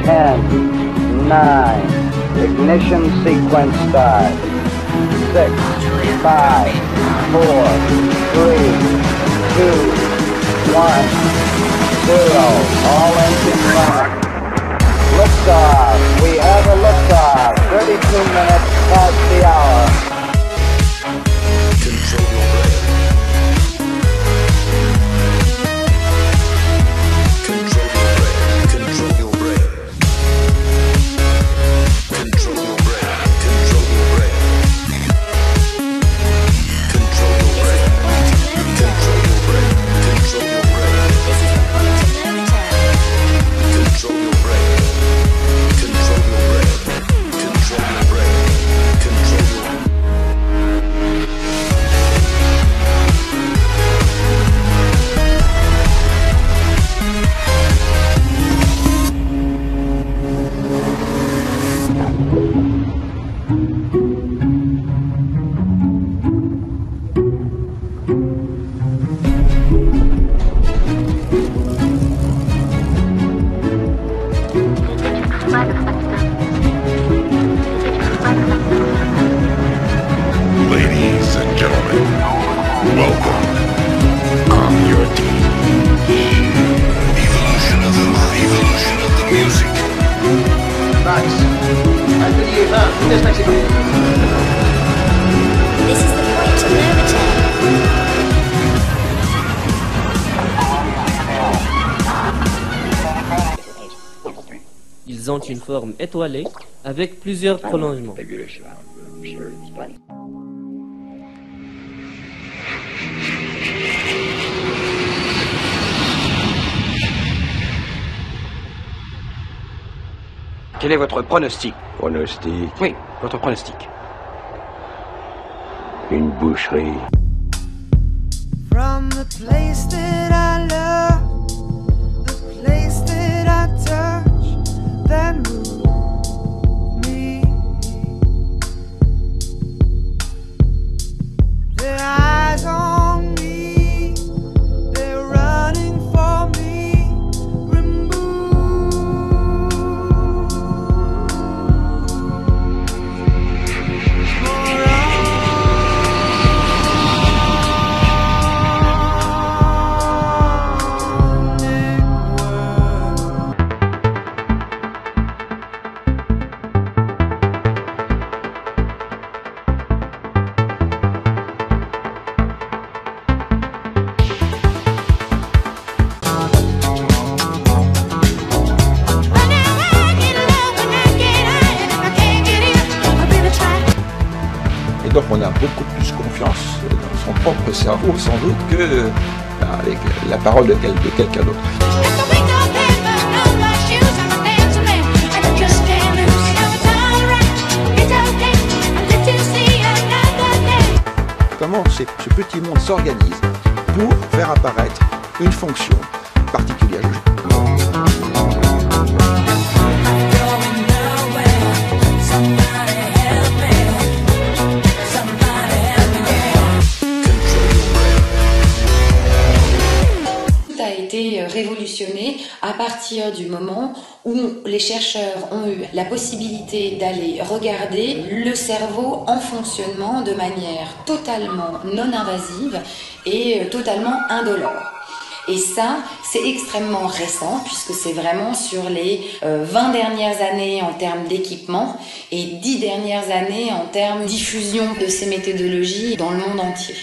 10, 9, ignition sequence start. 6, 5, 4, 3, 2, 1, 0. All engines running. Liftoff. We have a liftoff. 32 minutes past the hour. Control your brain. Control your brain. Control your brain. Control your brain. Control your brain. Control your brain. Control your brain. Control your brain. Control your brain. Control your brain. Control your brain. Ladies and gentlemen, welcome. I'm your DJ. Evolution of the music. Max, atelier 1, test maximum. This is the point to no return. Ils ont une forme étoilée avec plusieurs prolongements. Quel est votre pronostic? Pronostic, Oui, votre pronostic. une boucherie. From the place that I love, the place that I touch, that moves me. Their eyes on me, they're running for me. Et donc on a beaucoup plus confiance dans son propre cerveau sans doute que avec la parole de quelqu'un d'autre. Comment ce petit monde s'organise pour faire apparaître une fonction particulière. Révolutionné à partir du moment où les chercheurs ont eu la possibilité d'aller regarder le cerveau en fonctionnement de manière totalement non invasive et totalement indolore. Et ça, c'est extrêmement récent puisque c'est vraiment sur les 20 dernières années en termes d'équipement et 10 dernières années en termes de diffusion de ces méthodologies dans le monde entier.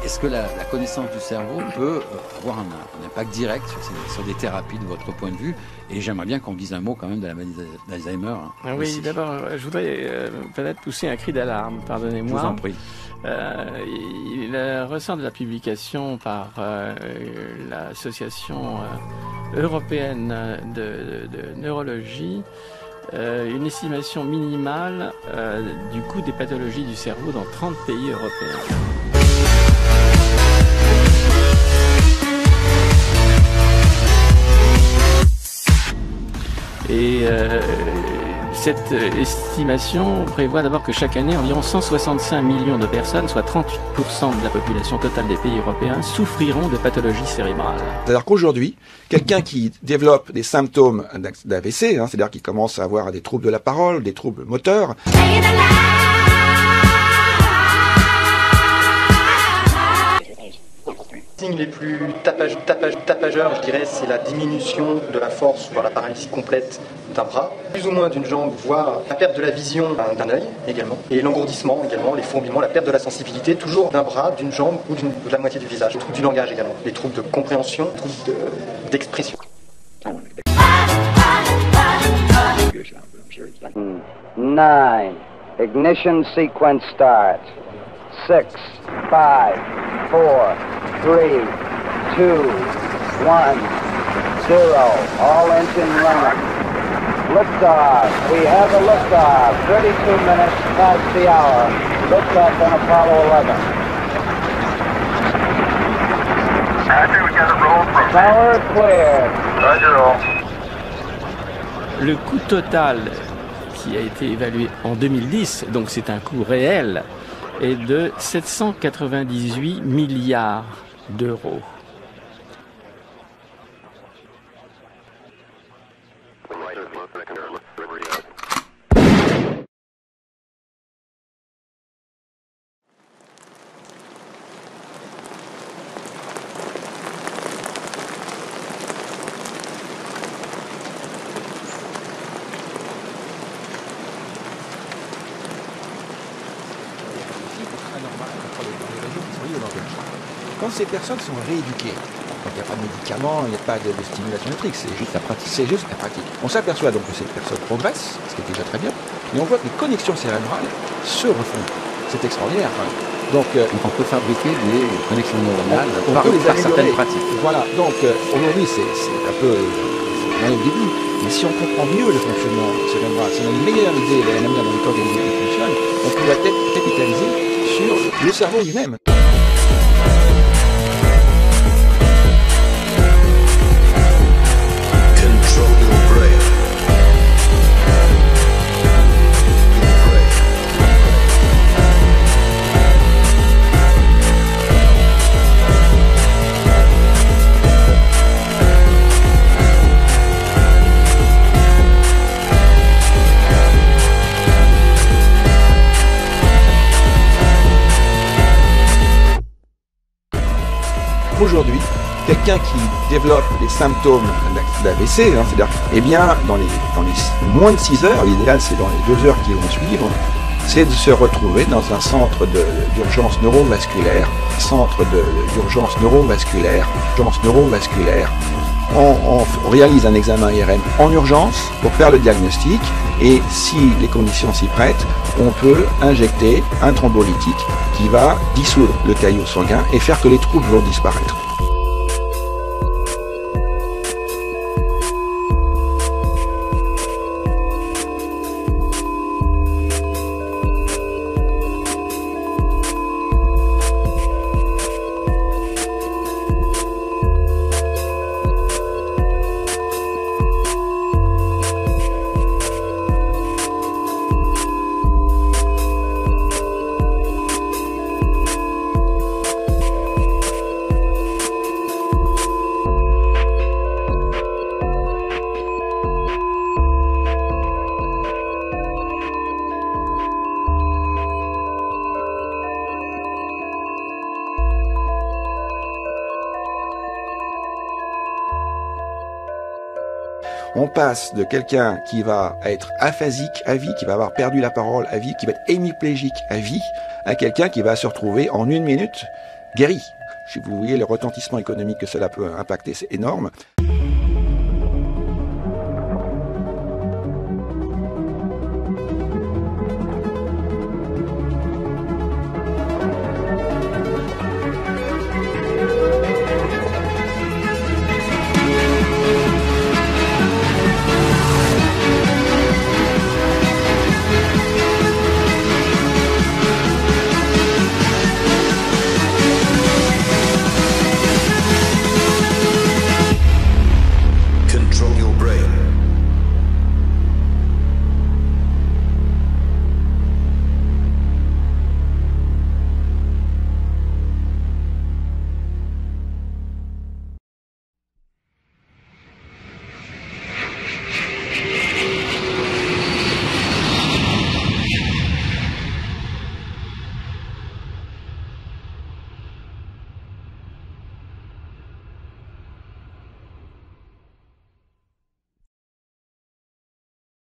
Est-ce que la connaissance du cerveau peut avoir un impact direct sur des thérapies de votre point de vue? Et j'aimerais bien qu'on dise un mot quand même de la maladie d'Alzheimer. Hein, oui, d'abord, je voudrais peut-être pousser un cri d'alarme, pardonnez-moi. Je vous en prie. Il ressort de la publication par l'Association européenne de neurologie une estimation minimale du coût des pathologies du cerveau dans 30 pays européens. Et Cette estimation prévoit d'abord que chaque année, environ 165 millions de personnes, soit 38% de la population totale des pays européens, souffriront de pathologies cérébrales. C'est-à-dire qu'aujourd'hui, quelqu'un qui développe des symptômes d'AVC, c'est-à-dire qui commence à avoir des troubles de la parole, des troubles moteurs, Les signes les plus tapageurs, je dirais, c'est la diminution de la force, voire la paralysie complète d'un bras, plus ou moins d'une jambe, voire la perte de la vision d'un œil également, et l'engourdissement également, les fourmillements, la perte de la sensibilité, toujours d'un bras, d'une jambe ou de la moitié du visage, les troubles du langage également, les troubles de compréhension, les troubles d'expression. 9. Ignition sequence start. 6, 5, 4, 3, 2, 1, 0. All engine running. Liftoff. We have a liftoff. 32 minutes past the hour. Liftoff on Apollo 11. Roger, we got a roll from Power clear. Roger, roll. Le coût total qui a été évalué en 2010, donc c'est un coût réel, est de 798 milliards d'euros. Quand ces personnes sont rééduquées, donc il n'y a pas de médicaments, il n'y a pas de stimulation électrique, c'est juste la pratique. C'est juste la pratique. On s'aperçoit donc que ces personnes progressent, ce qui est déjà très bien, et on voit que les connexions cérébrales se refont. C'est extraordinaire. Donc on peut fabriquer des connexions neuronales par améliorer certaines pratiques. Voilà, donc aujourd'hui c'est un peu on est au début, mais si on comprend mieux le fonctionnement cérébral, si on a une meilleure idée de la manière dont notre organisme fonctionne, on pourrait peut-être capitaliser sur le cerveau lui-même. Aujourd'hui, quelqu'un qui développe les symptômes d'AVC, c'est-à-dire, eh bien, dans les moins de 6 heures, l'idéal c'est dans les 2 heures qui vont suivre, c'est de se retrouver dans un centre d'urgence neurovasculaire, On réalise un examen IRM en urgence pour faire le diagnostic et si les conditions s'y prêtent, on peut injecter un thrombolytique qui va dissoudre le caillot sanguin et faire que les troubles vont disparaître. On passe de quelqu'un qui va être aphasique à vie, qui va avoir perdu la parole à vie, qui va être hémiplégique à vie, à quelqu'un qui va se retrouver en 1 minute guéri. Si vous voyez le retentissement économique que cela peut impacter, c'est énorme.